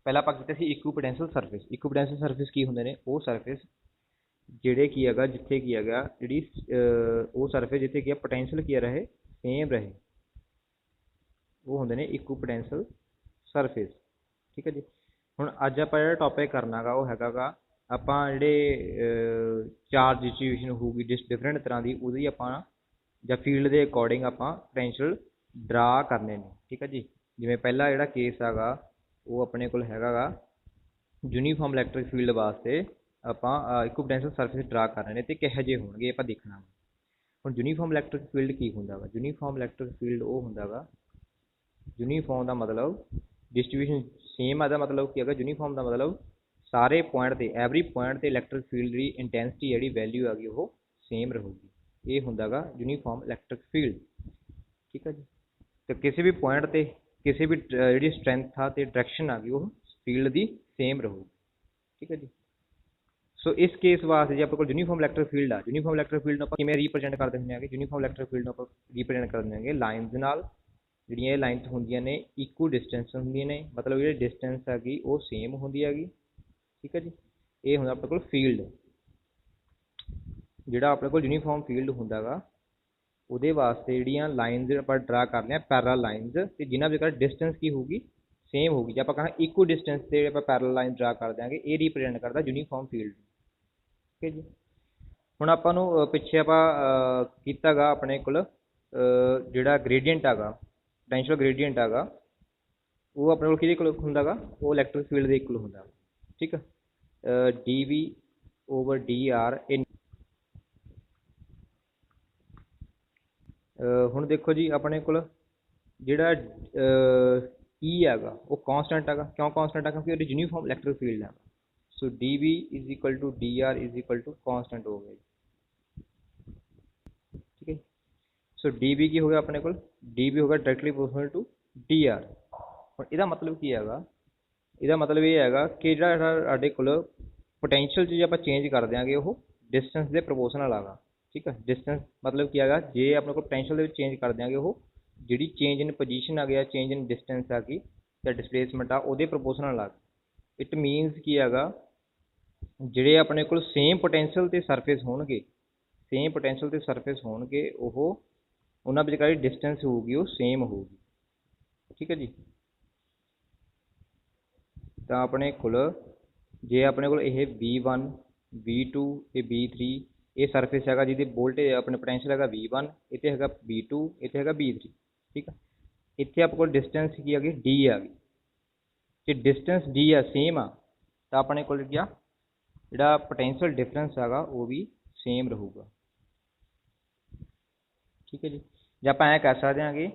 ਪਹਿਲਾਂ ਆਪਾਂ ਕੀਤਾ ਸੀ ਇਕੁਈਪੋਟੈਂਸ਼ੀਅਲ ਸਰਫੇਸ। ਇਕੁਈਪੋਟੈਂਸ਼ੀਅਲ ਸਰਫੇਸ ਕੀ ਹੁੰਦੇ ਨੇ? ਉਹ ਸਰਫੇਸ ਜਿਹੜੇ ਕੀ ਹੈਗਾ, ਜਿੱਥੇ ਕੀ ਹੈਗਾ ਜਿਹੜੀ ਉਹ ਸਰਫੇਸ ਜਿੱਥੇ ਕੀ ਪੋਟੈਂਸ਼ੀਅਲ ਕੀ ਰਹੇ, ਸੇਮ ਰਹੇ, ਉਹ ਹੁੰਦੇ ਨੇ ਇਕੁਈਪੋਟੈਂਸ਼ੀਅਲ ਸਰਫੇਸ। ਠੀਕ ਹੈ ਜੀ। ਹੁਣ ਅੱਜ ਆਪਾਂ ਜਿਹੜਾ ਟੌਪਿਕ ਕਰਨਾ ਗਾ ਉਹ ਹੈਗਾ ਗਾ ਆਪਾਂ ਜਿਹੜੇ ਚਾਰਜ ਡਿਸਟ੍ਰੀਬਿਊਸ਼ਨ ਹੋਊਗੀ ਡਿਫਰੈਂਟ ਤਰ੍ਹਾਂ ਦੀ, ਉਹਦੀ ਆਪਾਂ ਜਾਂ ਫੀਲਡ ਦੇ ਅਕੋਰਡਿੰਗ ਆਪਾਂ ਪੋਟੈਂਸ਼ੀਅਲ ਡਰਾ ਕਰਨੇ ਨੇ। ਠੀਕ ਹੈ ਜੀ। ਜਿਵੇਂ ਪਹਿਲਾ ਜਿਹੜਾ ਕੇਸ ਹੈਗਾ ਉਹ ਆਪਣੇ ਕੋਲ ਹੈਗਾ ਗਾ ਯੂਨੀਫਾਰਮ ਇਲੈਕਟ੍ਰਿਕ ਫੀਲਡ ਵਾਸਤੇ ਆਪਾਂ ਇਕੁਈਪੋਟੈਂਸ਼ੀਅਲ ਸਰਫੇਸ ਡਰਾ ਕਰਨੇ ਨੇ ਤੇ ਕਿਹੋ ਜਿਹੇ ਹੋਣਗੇ ਆਪਾਂ ਦੇਖਣਾ। ਹੁਣ ਯੂਨੀਫਾਰਮ ਇਲੈਕਟ੍ਰਿਕ ਫੀਲਡ ਕੀ ਹੁੰਦਾ ਗਾ? ਯੂਨੀਫਾਰਮ ਇਲੈਕਟ੍ਰਿਕ ਫੀਲਡ ਉਹ ਹੁੰਦਾ ਗਾ, ਯੂਨੀਫਾਰਮ ਦਾ ਮਤਲਬ ਡਿਸਟ੍ਰੀਬਿਊਸ਼ਨ ਸੇਮ ਆ, ਦਾ ਮਤਲਬ ਕੀ ਹੈਗਾ, ਯੂਨੀਫਾਰਮ ਦਾ ਮਤਲਬ ਸਾਰੇ ਪੁਆਇੰਟ 'ਤੇ ਐਵਰੀ ਪੁਆਇੰਟ 'ਤੇ ਇਲੈਕਟ੍ਰਿਕ ਫੀਲਡ ਦੀ ਇੰਟੈਂਸਿਟੀ ਜਿਹੜੀ ਵੈਲਿਊ ਹੈਗੀ ਉਹ ਸੇਮ ਰਹੂਗੀ। ਇਹ ਹੁੰਦਾ ਗਾ ਯੂਨੀਫਾਰਮ ਇਲੈਕਟ੍ਰਿਕ ਫੀਲਡ। ਠੀਕ ਹੈ ਜੀ। ਤੇ ਕਿਸੇ ਵੀ ਪੁਆਇੰਟ 'ਤੇ ਕਿਸੇ ਵੀ ਜਿਹੜੀ ਸਟਰੈਂਥ ਆ ਅਤੇ ਡਾਇਰੈਕਸ਼ਨ ਆ ਗਈ ਉਹ ਫੀਲਡ ਦੀ ਸੇਮ ਰਹੂਗੀ। ਠੀਕ ਹੈ ਜੀ। ਸੋ ਇਸ ਕੇਸ ਵਾਸਤੇ ਜੇ ਆਪਣੇ ਕੋਲ ਯੂਨੀਫਾਰਮ ਇਲੈਕਟ੍ਰਿਕ ਫੀਲਡ ਆ, ਯੂਨੀਫਾਰਮ ਇਲੈਕਟ੍ਰਿਕ ਫੀਲਡ ਨੂੰ ਆਪਾਂ ਕਿਵੇਂ ਰੀਪ੍ਰਜੈਂਟ ਕਰਦੇ ਹੁੰਦੇ ਹੈਗੇ? ਯੂਨੀਫਾਰਮ ਇਲੈਕਟ੍ਰਿਕ ਫੀਲਡ ਨੂੰ ਆਪਾਂ ਰੀਪ੍ਰਜੈਂਟ ਕਰਦੇ ਹੈਗੇ ਲਾਈਨਸ ਦੇ ਨਾਲ। ਜਿਹੜੀਆਂ ਇਹ ਲਾਈਨਸ ਹੁੰਦੀਆਂ ਨੇ ਇਕੁਅਲ ਡਿਸਟੈਂਸ ਹੁੰਦੀਆਂ ਨੇ, ਮਤਲਬ ਜਿਹੜੀ ਡਿਸਟੈਂਸ ਹੈਗੀ ਉਹ ਸੇਮ ਹੁੰਦੀ ਹੈਗੀ। ਠੀਕ ਹੈ ਜੀ। ਇਹ ਹੁੰਦਾ ਆਪਣੇ ਕੋਲ ਫੀਲਡ। ਜਿਹੜਾ ਆਪਣੇ ਕੋਲ ਯੂਨੀਫਾਰਮ ਫੀਲਡ ਹੁੰਦਾ ਗਾ ਉਹਦੇ ਵਾਸਤੇ ਜਿਹੜੀਆਂ ਲਾਈਨਸ ਆਪਾਂ ਡਰਾ ਕਰ ਲਿਆ ਪੈਰਲਲ ਲਾਈਨਸ, ਅਤੇ ਜਿਨ੍ਹਾਂ ਵਿਚਕਾਰ ਡਿਸਟੈਂਸ ਕੀ ਹੋਊਗੀ, ਸੇਮ ਹੋਊਗੀ। ਜੇ ਆਪਾਂ ਕਹਾਂਗੇ ਇਕੁਅਲ ਡਿਸਟੈਂਸ 'ਤੇ ਆਪਾਂ ਪੈਰਲਲ ਲਾਈਨ ਡਰਾ ਕਰ ਦਿਆਂਗੇ, ਇਹ ਰੀਪ੍ਰਜੈਂਟ ਕਰਦਾ ਯੂਨੀਫਾਰਮ ਫੀਲਡ। ਠੀਕ ਹੈ ਜੀ। ਹੁਣ ਆਪਾਂ ਨੂੰ ਪਿੱਛੇ ਆਪਾਂ ਕੀਤਾ ਗਾ ਆਪਣੇ ਕੋਲ ਜਿਹੜਾ ਗ੍ਰੇਡੀਅੰਟ ਹੈਗਾ, ਪੋਟੈਂਸ਼ੀਅਲ ਗ੍ਰੇਡੀਅੰਟ ਹੈਗਾ, ਉਹ ਆਪਣੇ ਕੋਲ ਕਿਹਦੇ ਕੋਲ ਹੁੰਦਾ ਗਾ? ਉਹ ਇਲੈਕਟ੍ਰਿਕ ਫੀਲਡ ਦੇ ਇਕੁਅਲ ਹੁੰਦਾ। ਠੀਕ ਆ। dV/dr ਇਨ। ਹੁਣ ਦੇਖੋ ਜੀ ਆਪਣੇ ਕੋਲ ਜਿਹੜਾ E ਹੈਗਾ ਉਹ ਕਾਂਸਟੈਂਟ ਹੈਗਾ। ਕਿਉਂ ਕਾਂਸਟੈਂਟ ਹੈ? ਕਿਉਂਕਿ ਉਹਦੀ ਯੂਨੀਫਾਰਮ ਇਲੈਕਟ੍ਰਿਕ ਫੀਲਡ ਹੈਗਾ। ਸੋ dV/dr ਕਾਂਸਟੈਂਟ ਹੋ ਗਿਆ ਜੀ। ਠੀਕ ਹੈ। ਸੋ dV ਕੀ ਹੋ ਗਿਆ ਆਪਣੇ ਕੋਲ? dV ਹੋ ਗਿਆ ਡਾਇਰੈਕਟਲੀ ਪ੍ਰੋਪੋਰਸ਼ਨਲ ਟੂ dr। ਹੁਣ ਇਹਦਾ ਮਤਲਬ ਕੀ ਹੈਗਾ? ਇਹਦਾ ਮਤਲਬ ਇਹ ਹੈਗਾ ਕਿ ਜਿਹੜਾ ਸਾਡੇ ਕੋਲ ਪੋਟੈਂਸ਼ੀਅਲ 'ਚ ਜੇ ਆਪਾਂ ਚੇਂਜ ਕਰ ਦਿਆਂਗੇ ਉਹ ਡਿਸਟੈਂਸ ਦੇ ਪ੍ਰਪੋਰਸ਼ਨਲ ਹੈਗਾ। ਠੀਕ ਹੈ। ਡਿਸਟੈਂਸ ਮਤਲਬ ਕੀ ਹੈਗਾ? ਜੇ ਆਪਣੇ ਕੋਲ ਪੋਟੈਂਸ਼ੀਅਲ ਦੇ ਵਿੱਚ ਚੇਂਜ ਕਰ ਦਿਆਂਗੇ ਉਹ ਜਿਹੜੀ ਚੇਂਜ ਇਨ ਪੋਜੀਸ਼ਨ ਆ ਗਿਆ, ਚੇਂਜ ਇਨ ਡਿਸਟੈਂਸ ਆ ਗਈ ਜਾਂ ਡਿਸਪਲੇਸਮੈਂਟ ਆ, ਉਹਦੇ ਪ੍ਰਪੋਰਸ਼ਨਲ ਆ। ਇਟ ਮੀਨਸ ਕੀ ਹੈਗਾ, ਜਿਹੜੇ ਆਪਣੇ ਕੋਲ ਸੇਮ ਪੋਟੈਂਸ਼ੀਅਲ 'ਤੇ ਸਰਫੇਸ ਹੋਣਗੇ, ਸੇਮ ਪੋਟੈਂਸ਼ੀਅਲ 'ਤੇ ਸਰਫੇਸ ਹੋਣਗੇ, ਉਹ ਉਹਨਾਂ ਵਿਚਕਾਰ ਜਿਹੜੀ ਡਿਸਟੈਂਸ ਹੋਊਗੀ ਉਹ ਸੇਮ ਹੋਊਗੀ। ਠੀਕ ਹੈ ਜੀ। ਤਾਂ ਆਪਣੇ ਕੋਲ ਜੇ ਆਪਣੇ ਕੋਲ ਇਹ V1 V2 ਤੇ V3 ਇਹ ਸਰਫੇਸ ਹੈਗਾ ਜਿਹਦੀ ਵੋਲਟੇਜ ਆਪਣੇ ਪੋਟੈਂਸ਼ੀਅਲ ਹੈਗਾ V1, ਇੱਥੇ ਹੈਗਾ V2, ਇੱਥੇ ਹੈਗਾ V3। ਠੀਕ ਆ। ਇੱਥੇ ਆਪਣੇ ਕੋਲ ਡਿਸਟੈਂਸ ਕੀ ਆ ਗਈ? D ਆ ਗਈ। ਜੇ ਡਿਸਟੈਂਸ D ਆ ਸੇਮ ਆ ਤਾਂ ਆਪਣੇ ਕੋਲ ਕੀ ਆ ਜਿਹੜਾ ਪੋਟੈਂਸ਼ੀਅਲ ਡਿਫਰੈਂਸ ਹੈਗਾ ਉਹ ਵੀ ਸੇਮ ਰਹੂਗਾ। ਠੀਕ ਹੈ ਜੀ। ਜੇ ਆਪਾਂ ਐਂ ਕਹਿ ਸਕਦੇ ਹਾਂਗੇ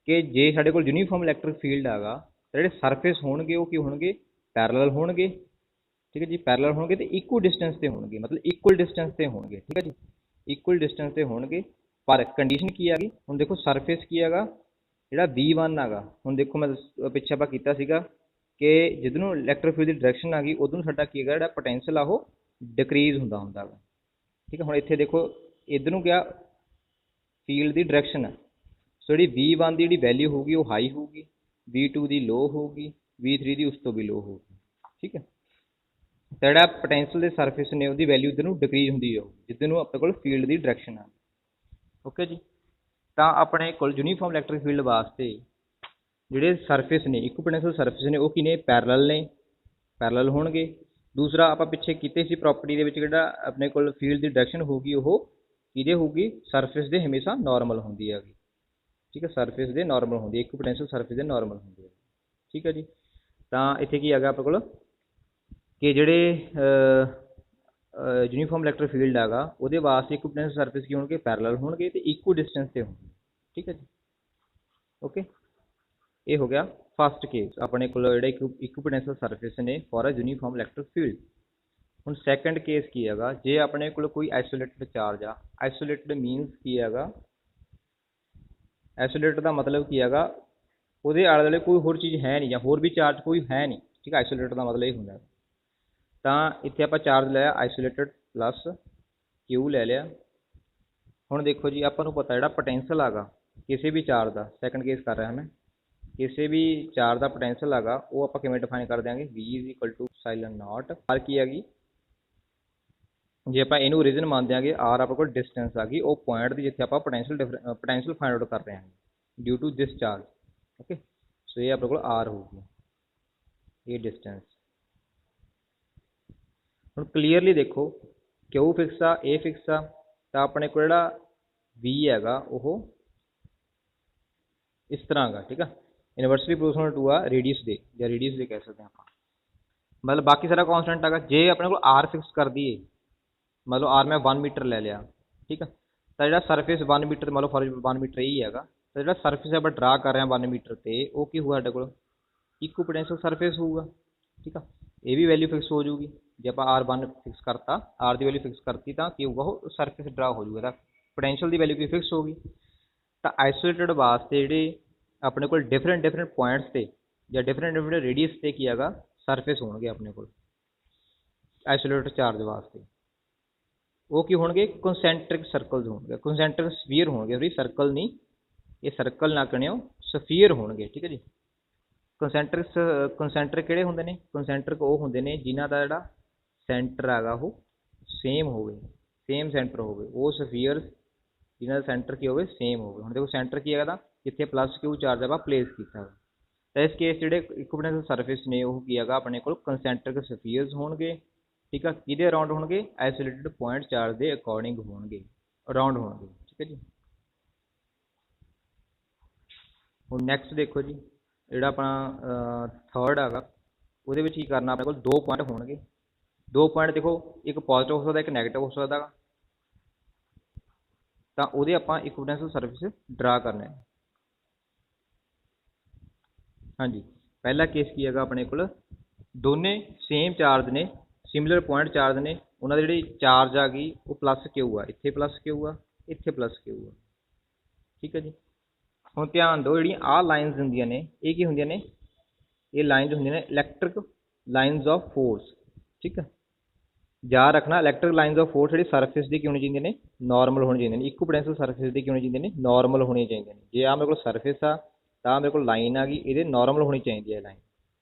ਕਿ ਜੇ ਸਾਡੇ ਕੋਲ ਯੂਨੀਫਾਰਮ ਇਲੈਕਟ੍ਰਿਕ ਫੀਲਡ ਹੈਗਾ ਤਾਂ ਜਿਹੜੇ ਸਰਫੇਸ ਹੋਣਗੇ ਉਹ ਕੀ ਹੋਣਗੇ? ਪੈਰਲਲ ਹੋਣਗੇ। ਠੀਕ ਹੈ ਜੀ। ਪੈਰਲਲ ਹੋਣਗੇ ਅਤੇ ਇਕੁਅਲ ਡਿਸਟੈਂਸ 'ਤੇ ਹੋਣਗੇ, ਮਤਲਬ ਇਕੁਅਲ ਡਿਸਟੈਂਸ 'ਤੇ ਹੋਣਗੇ। ਠੀਕ ਹੈ ਜੀ। ਇਕੁਅਲ ਡਿਸਟੈਂਸ 'ਤੇ ਹੋਣਗੇ, ਪਰ ਕੰਡੀਸ਼ਨ ਕੀ ਆ ਗਈ? ਹੁਣ ਦੇਖੋ ਸਰਫੇਸ ਕੀ ਹੈਗਾ, ਜਿਹੜਾ V1 ਹੈਗਾ, ਹੁਣ ਦੇਖੋ ਮੈਂ ਪਿੱਛੇ ਆਪਾਂ ਕੀਤਾ ਸੀਗਾ ਕਿ ਜਿੱਧਰ ਨੂੰ ਇਲੈਕਟ੍ਰਿਕ ਫੀਲਡ ਦੀ ਡਾਇਰੈਕਸ਼ਨ ਆ ਗਈ ਉੱਧਰ ਨੂੰ ਸਾਡਾ ਕੀ ਹੈਗਾ ਜਿਹੜਾ ਪੋਟੈਂਸ਼ੀਅਲ ਆ ਉਹ ਡਿਕਰੀਜ਼ ਹੁੰਦਾ ਗਾ। ਠੀਕ ਹੈ। ਹੁਣ ਇੱਥੇ ਦੇਖੋ ਇੱਧਰ ਨੂੰ ਗਿਆ ਫੀਲਡ ਦੀ ਡਾਇਰੈਕਸ਼ਨ ਹੈ। ਸੋ ਜਿਹੜੀ V1 ਦੀ ਜਿਹੜੀ ਵੈਲਿਊ ਹੋਊਗੀ ਉਹ ਹਾਈ ਹੋਊਗੀ, V2 ਦੀ ਲੋ ਹੋਊਗੀ, V3 ਦੀ ਉਸ ਤੋਂ ਵੀ ਲੋ ਹੋਊਗੀ। ਠੀਕ ਹੈ। ਤਾਂ ਜਿਹੜਾ ਪੋਟੈਂਸ਼ੀਅਲ ਦੇ ਸਰਫੇਸ ਨੇ ਉਹਦੀ ਵੈਲਿਊ ਇੱਧਰ ਨੂੰ ਡਿਕਰੀਜ਼ ਹੁੰਦੀ ਜਾਊ ਜਿੱਧਰ ਨੂੰ ਆਪਣੇ ਕੋਲ ਫੀਲਡ ਦੀ ਡਾਇਰੈਕਸ਼ਨ ਆ। ਓਕੇ ਜੀ। ਤਾਂ ਆਪਣੇ ਕੋਲ ਯੂਨੀਫਾਰਮ ਇਲੈਕਟ੍ਰਿਕ ਫੀਲਡ ਵਾਸਤੇ ਜਿਹੜੇ ਸਰਫੇਸ ਨੇ ਇਕੁਈਪੋਟੈਂਸ਼ੀਅਲ ਸਰਫੇਸ ਨੇ ਉਹ ਕੀ ਨੇ? ਪੈਰਲਲ ਨੇ, ਪੈਰਲਲ ਹੋਣਗੇ। ਦੂਸਰਾ ਆਪਾਂ ਪਿੱਛੇ ਕੀਤੇ ਸੀ ਪ੍ਰੋਪਰਟੀ ਦੇ ਵਿੱਚ ਜਿਹੜਾ ਆਪਣੇ ਕੋਲ ਫੀਲਡ ਦੀ ਡਾਇਰੈਕਸ਼ਨ ਹੋਊਗੀ ਉਹ ਕਿਹਦੇ ਹੋਊਗੀ? ਸਰਫੇਸ ਦੇ ਹਮੇਸ਼ਾ ਨਾਰਮਲ ਹੁੰਦੀ ਹੈਗੀ। ਠੀਕ ਹੈ। ਸਰਫੇਸ ਦੇ ਨਾਰਮਲ ਹੁੰਦੀ ਹੈ, ਇਕੁਈਪੋਟੈਂਸ਼ੀਅਲ ਸਰਫੇਸ ਦੇ ਨਾਰਮਲ ਹੁੰਦੀ ਹੈ। ਠੀਕ ਹੈ ਜੀ। ਤਾਂ ਇੱਥੇ ਕੀ ਹੈਗਾ ਆਪਣੇ ਕੋਲ ਕਿ ਜਿਹੜੇ ਯੂਨੀਫਾਰਮ ਇਲੈਕਟ੍ਰਿਕ ਫੀਲਡ ਹੈਗਾ ਉਹਦੇ ਵਾਸਤੇ ਇਕੁਈਪੋਟੈਂਸ਼ੀਅਲ ਸਰਫੇਸ ਕੀ ਹੋਣਗੇ? ਪੈਰਲਲ ਹੋਣਗੇ ਅਤੇ ਇਕੁਅਲ ਡਿਸਟੈਂਸ 'ਤੇ ਹੋਣਗੇ। ਠੀਕ ਹੈ ਜੀ। ਓਕੇ। ਇਹ ਹੋ ਗਿਆ ਫਸਟ ਕੇਸ ਆਪਣੇ ਕੋਲ ਜਿਹੜੇ ਇਕੁਈਪੋਟੈਂਸ਼ੀਅਲ ਸਰਫੇਸ ਨੇ for a uniform electric field. ਹੁਣ ਸੈਕੰਡ ਕੇਸ ਕੀ ਹੈਗਾ? ਜੇ ਆਪਣੇ ਕੋਲ ਕੋਈ ਆਈਸੋਲੇਟਡ ਚਾਰਜ ਆ, ਆਈਸੋਲੇਟਡ ਮੀਨਸ ਕੀ ਹੈਗਾ? ਆਈਸੋਲੇਟਡ ਦਾ ਮਤਲਬ ਕੀ ਹੈਗਾ? ਉਹਦੇ ਆਲੇ ਦੁਆਲੇ ਕੋਈ ਹੋਰ ਚੀਜ਼ ਹੈ ਨਹੀਂ ਜਾਂ ਹੋਰ ਵੀ ਚਾਰਜ ਕੋਈ ਹੈ ਨਹੀਂ। ਠੀਕ ਹੈ। ਆਈਸੋਲੇਟਡ ਦਾ ਮਤਲਬ ਇਹ ਹੁੰਦਾ। ਤਾਂ ਇੱਥੇ ਆਪਾਂ ਚਾਰਜ ਲਿਆ ਆਈਸੋਲੇਟਡ ਪਲੱਸ Q ਲੈ ਲਿਆ। ਹੁਣ ਦੇਖੋ ਜੀ ਆਪਾਂ ਨੂੰ ਪਤਾ ਜਿਹੜਾ ਪੋਟੈਂਸ਼ੀਅਲ ਹੈਗਾ ਕਿਸੇ ਵੀ ਚਾਰਜ ਦਾ, ਸੈਕੰਡ ਕੇਸ ਕਰ ਰਿਹਾ ਮੈਂ, ਕਿਸੇ ਵੀ ਚਾਰ ਦਾ ਪੋਟੈਂਸ਼ੀਅਲ ਹੈਗਾ ਉਹ ਆਪਾਂ ਕਿਵੇਂ ਡਿਫਾਈਨ ਕਰ ਦਿਆਂਗੇ, v is equal to epsilon naught r ਕੀ ਹੈਗੀ, ਜੇ ਆਪਾਂ ਇਹਨੂੰ ਓਰੀਜਨ ਮੰਨ ਦਿਆਂਗੇ r ਆਪਣੇ ਕੋਲ ਡਿਸਟੈਂਸ ਆ ਗਈ ਉਹ ਪੁਆਇੰਟ ਦੀ ਜਿੱਥੇ ਆਪਾਂ ਪੋਟੈਂਸ਼ੀਅਲ ਫਾਈਂਡ ਆਊਟ ਕਰ ਰਹੇ ਹਾਂ due to this charge. Okay, so ਇਹ ਆਪਣੇ ਕੋਲ r ਹੋਊਗੀ, ਇਹ ਡਿਸਟੈਂਸ। ਹੁਣ ਕਲੀਅਰਲੀ ਦੇਖੋ Q ਫਿਕਸ ਆ, A ਫਿਕਸ ਆ, ਤਾਂ ਆਪਣੇ ਕੋਲ ਜਿਹੜਾ V ਹੈਗਾ ਉਹ ਇਸ ਤਰ੍ਹਾਂ ਹੈਗਾ, ਠੀਕ ਆ। ਇਨਵਰਸਲੀ ਪ੍ਰੋਪੋਰਸ਼ਨਲ ਟੂ ਆ ਰੇਡੀਅਸ ਦੇ, ਜਾਂ ਰੇਡੀਅਸ ਦੇ ਕਹਿ ਸਕਦੇ ਹਾਂ ਆਪਾਂ, ਮਤਲਬ ਬਾਕੀ ਸਾਰਾ ਕੌਨਸਟੈਂਟ ਹੈਗਾ। ਜੇ ਆਪਣੇ ਕੋਲ r ਫਿਕਸ ਕਰ ਦਈਏ, ਮਤਲਬ r ਮੈਂ 1 ਮੀਟਰ ਲੈ ਲਿਆ, ਠੀਕ ਆ, ਤਾਂ ਜਿਹੜਾ ਸਰਫੇਸ 1 ਮੀਟਰ, ਮਤਲਬ ਫॉर 1 ਮੀਟਰ ਹੀ ਹੈਗਾ, ਤਾਂ ਜਿਹੜਾ ਸਰਫੇਸ ਆਪਾਂ ਡਰਾ ਕਰ ਰਹੇ ਹਾਂ 1 ਮੀਟਰ ਤੇ ਉਹ ਕੀ ਹੋਊਗਾ ਸਾਡੇ ਕੋਲ, ਇਕੁਈਪੋਟੈਂਸ਼ੀਅਲ ਸਰਫੇਸ ਹੋਊਗਾ, ਠੀਕ ਆ। ਇਹ ਵੀ ਵੈਲਿਊ ਫਿਕਸ ਹੋ ਜਾਊਗੀ, ਜੇ ਆਪਾਂ r1 ਫਿਕਸ ਕਰਤਾ, r ਦੀ ਵੈਲਿਊ ਫਿਕਸ ਕਰਤੀ ਤਾਂ ਕੀ ਹੋਊਗਾ, ਉਹ ਸਰਫੇਸ ਡਰਾ ਹੋ ਜਾਊਗਾ, ਤਾਂ ਪੋਟੈਂਸ਼ੀਅਲ ਦੀ ਵੈਲਿਊ ਕੀ ਫਿਕਸ ਹੋ ਗਈ। ਤਾਂ ਆਈਸੋਲੇਟਡ ਵਾਸਤੇ ਜਿਹੜੇ ਆਪਣੇ ਕੋਲ ਡਿਫਰੈਂਟ ਪੁਆਇੰਟਸ ਤੇ ਜਾਂ ਡਿਫਰੈਂਟ ਰੇਡੀਅਸ ਤੇ ਕੀ ਹੈਗਾ ਸਰਫੇਸ ਹੋਣਗੇ ਆਪਣੇ ਕੋਲ ਆਈਸੋਲੇਟਡ ਚਾਰਜ ਵਾਸਤੇ, ਉਹ ਕੀ ਹੋਣਗੇ, ਕੰਸੈਂਟਰਿਕ ਸਰਕਲਸ ਹੋਣਗੇ, ਕੰਸੈਂਟਰਿਕ ਸਫੀਅਰ ਹੋਣਗੇ, ਵੀ ਸਰਕਲ ਨਹੀਂ, ਇਹ ਸਰਕਲ ਨਾ ਕਹਣਿਓ, ਸਫੀਅਰ ਹੋਣਗੇ, ਠੀਕ ਹੈ ਜੀ। ਕੰਸੈਂਟਰਿਕ ਕਿਹੜੇ ਹੁੰਦੇ ਨੇ, ਕੰਸੈਂਟਰਿਕ ਉਹ ਹੁੰਦੇ ਨੇ ਜਿਨ੍ਹਾਂ ਦਾ ਜਿਹੜਾ ਸੈਂਟਰ ਹੈਗਾ ਉਹ ਸੇਮ ਹੋਵੇ, ਸੇਮ ਸੈਂਟਰ ਹੋਵੇ, ਉਹ ਸਫੀਅਰਸ ਜਿਨ੍ਹਾਂ ਦਾ ਸੈਂਟਰ ਕੀ ਹੋਵੇ, ਸੇਮ ਹੋਵੇ। ਹੁਣ ਦੇਖੋ ਸੈਂਟਰ ਕੀ ਹੈਗਾ, ਜਿੱਥੇ ਪਲੱਸ ਕਿਊ ਚਾਰਜ ਆਪਾਂ ਪਲੇਸ ਕੀਤਾ ਹੈ, ਤਾਂ ਇਸ ਕੇਸ ਜਿਹੜੇ ਇਕੁਈਪੋਟੈਂਸ਼ੀਅਲ ਸਰਫੇਸ ਨੇ ਉਹ ਕੀ ਹੈਗਾ ਆਪਣੇ ਕੋਲ ਕੰਸੈਂਟਰਿਕ ਸਫੀਅਰਸ ਹੋਣਗੇ, ਠੀਕ ਆ। ਕਿਹਦੇ ਅਰਾਊਂਡ ਹੋਣਗੇ, ਆਈਸੋਲੇਟਡ ਪੁਆਇੰਟ ਚਾਰਜ ਦੇ ਅਕੋਰਡਿੰਗ ਹੋਣਗੇ, ਅਰਾਊਂਡ ਹੋਣਗੇ, ਠੀਕ ਹੈ ਜੀ। ਹੁਣ ਨੈਕਸਟ ਦੇਖੋ ਜੀ, ਜਿਹੜਾ ਆਪਣਾ ਥਰਡ ਹੈਗਾ ਉਹਦੇ ਵਿੱਚ ਕੀ ਕਰਨਾ, ਆਪਣੇ ਕੋਲ 2 ਪੁਆਇੰਟ ਹੋਣਗੇ। 2 ਪੁਆਇੰਟ ਦੇਖੋ, ਇੱਕ ਪੋਜ਼ਿਟਿਵ ਹੋ ਸਕਦਾ, ਇੱਕ ਨੈਗੇਟਿਵ ਹੋ ਸਕਦਾ, ਤਾਂ ਉਹਦੇ ਆਪਾਂ ਇਕੁਈਪੋਟੈਂਸ਼ੀਅਲ ਸਰਫੇਸ ਡਰਾ ਕਰਨਾ ਹੈ। ਹਾਂਜੀ, ਪਹਿਲਾ ਕੇਸ ਕੀ ਹੈਗਾ, ਆਪਣੇ ਕੋਲ ਦੋਨੇ ਸੇਮ ਚਾਰਜ ਨੇ, ਸਿਮਿਲਰ ਪੁਆਇੰਟ ਚਾਰਜ ਨੇ, ਉਹਨਾਂ ਦੀ ਜਿਹੜੀ ਚਾਰਜ ਆ ਗਈ ਉਹ ਪਲੱਸ ਕਿਊ ਆ, ਇੱਥੇ ਪਲੱਸ ਕਿਊ ਆ, ਇੱਥੇ ਪਲੱਸ ਕਿਊ ਆ, ਠੀਕ ਹੈ ਜੀ। ਹੁਣ ਧਿਆਨ ਦਿਓ, ਜਿਹੜੀਆਂ ਆਹ ਲਾਈਨਸ ਹੁੰਦੀਆਂ ਨੇ ਇਹ ਕੀ ਹੁੰਦੀਆਂ ਨੇ, ਇਹ ਲਾਈਨਸ ਹੁੰਦੀਆਂ ਨੇ ਇਲੈਕਟ੍ਰਿਕ ਲਾਈਨਸ ਆਫ ਫੋਰਸ, ਠੀਕ ਹੈ। ਯਾਦ ਰੱਖਣਾ, ਇਲੈਕਟ੍ਰਿਕ ਲਾਈਨਸ ਆਫ ਫੋਰਸ ਜਿਹੜੀ ਸਰਫੇਸ ਦੀ ਕੀ ਹੋਣੀ ਚਾਹੀਦੀਆਂ ਨੇ, ਨਾਰਮਲ ਹੋਣੀ ਚਾਹੀਦੀਆਂ ਨੇ, ਇਕੁਈਪੋਟੈਂਸ਼ੀਅਲ ਸਰਫੇਸ ਦੀ ਕੀ ਹੋਣੀ ਚਾਹੀਦੀਆਂ ਨੇ, ਨਾਰਮਲ ਹੋਣੀਆਂ ਚਾਹੀਦੀਆਂ ਨੇ। ਜੇ ਆ ਮੇਰੇ ਕੋਲ ਸਰਫੇਸ ਆ ਤਾਂ ਮੇਰੇ ਕੋਲ ਲਾਈਨ ਆ ਗਈ, ਇਹਦੇ ਨਾਰਮਲ ਹੋਣੀ ਚਾਹੀਦੀ ਹੈ ਲਾਈਨ,